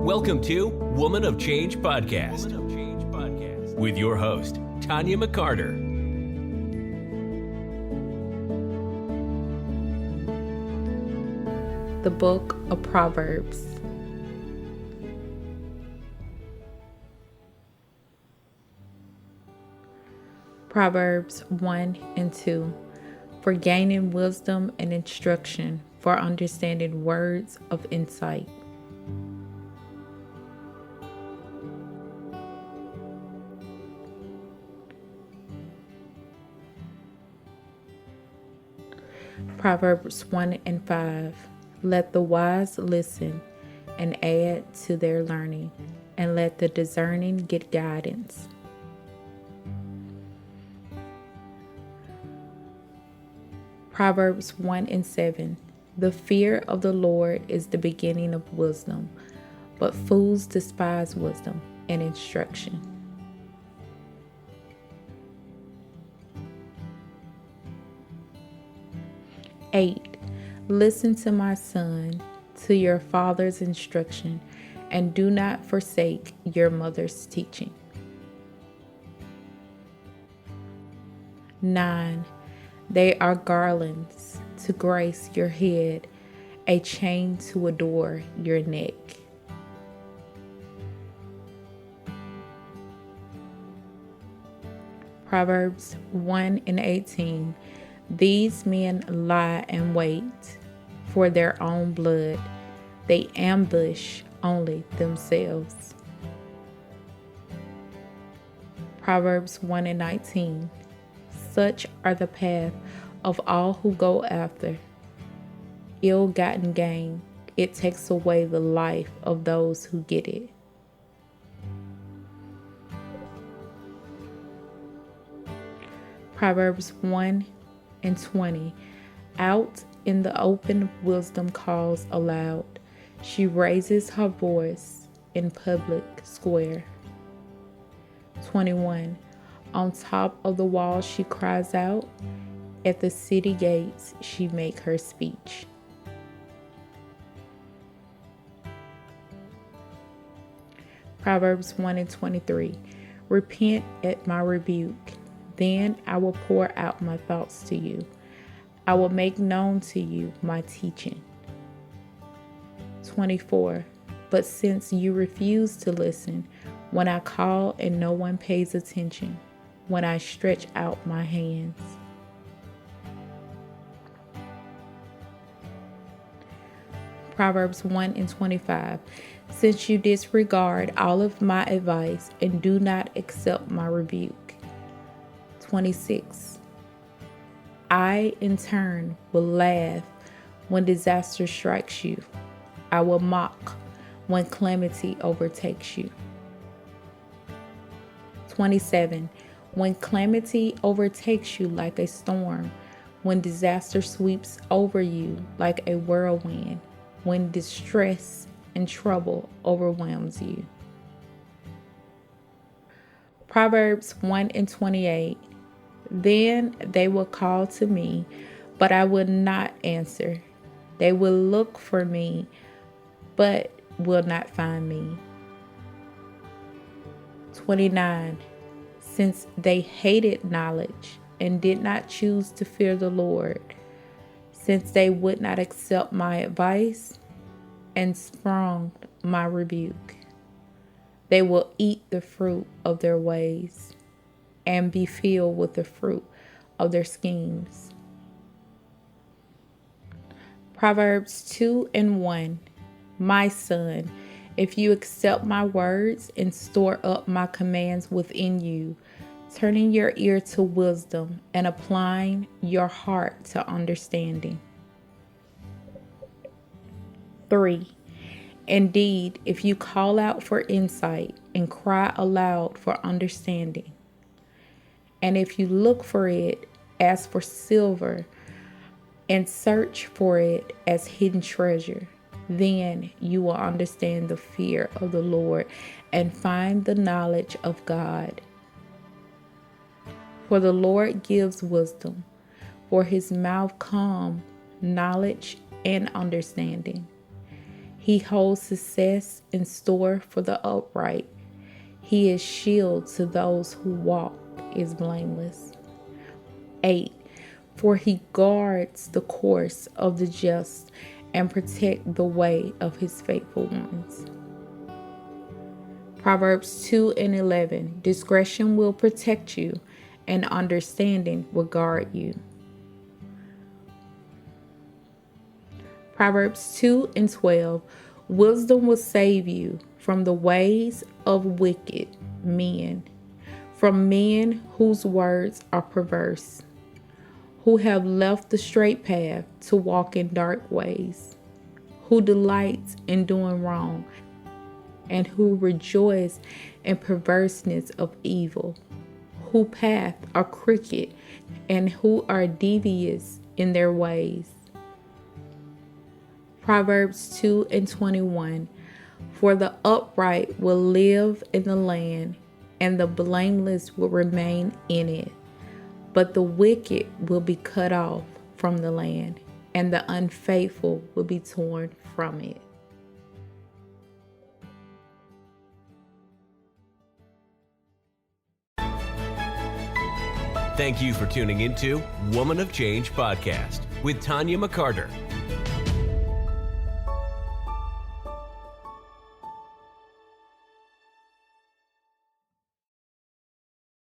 Welcome to Woman of Change Podcast with your host, Tanya McCarter. The Book of Proverbs. Proverbs 1 and 2. For gaining wisdom and instruction, for understanding words of insight. Proverbs 1 and 5. Let the wise listen and add to their learning, and let the discerning get guidance. Proverbs 1 and 7. The fear of the Lord is the beginning of wisdom, but fools despise wisdom and instruction. Eight. Listen to my son, to your father's instruction, and do not forsake your mother's teaching. 9. They are garlands to grace your head, a chain to adorn your neck. Proverbs 1 and 18. These men lie and wait for their own blood. They ambush only themselves. Proverbs 1 and 19. Such are the path of all who go after ill-gotten gain. It takes away the life of those who get it. Proverbs 1 and 20. Out in the open, wisdom calls aloud. She raises her voice in public square. 21. On top of the wall she cries out. At the city gates she make her speech. Proverbs 1 and 23. Repent at my rebuke. Then I will pour out my thoughts to you. I will make known to you my teaching. 24. But since you refuse to listen, when I call and no one pays attention, when I stretch out my hands. Proverbs 1 and 25. Since you disregard all of my advice and do not accept my rebuke. 26. I, in turn, will laugh when disaster strikes you. I will mock when calamity overtakes you. 27. When calamity overtakes you like a storm, when disaster sweeps over you like a whirlwind, when distress and trouble overwhelms you. Proverbs 1 and 28. Then they will call to me, but I will not answer. They will look for me, but will not find me. 29. Since they hated knowledge and did not choose to fear the Lord, since they would not accept my advice and spurned my rebuke, they will eat the fruit of their ways and be filled with the fruit of their schemes. Proverbs 2 and 1. My son, if you accept my words and store up my commands within you, turning your ear to wisdom and applying your heart to understanding. 3. Indeed, if you call out for insight and cry aloud for understanding, and if you look for it as for silver and search for it as hidden treasure, then you will understand the fear of the Lord and find the knowledge of God. For the Lord gives wisdom, for his mouth calm knowledge and understanding. He holds success in store for the upright. He is shield to those who walk is blameless. 8. For he guards the course of the just and protect the way of his faithful ones. Proverbs 2:11. Discretion will protect you, and understanding will guard you. Proverbs 2:12. Wisdom will save you from the ways of wicked men, from men whose words are perverse, who have left the straight path to walk in dark ways, who delights in doing wrong, and who rejoice in perverseness of evil, whose paths are crooked, and who are devious in their ways. Proverbs 2:21. For the upright will live in the land, and the blameless will remain in it. But the wicked will be cut off from the land, and the unfaithful will be torn from it. Thank you for tuning into Woman of Change podcast with Tanya McCarter.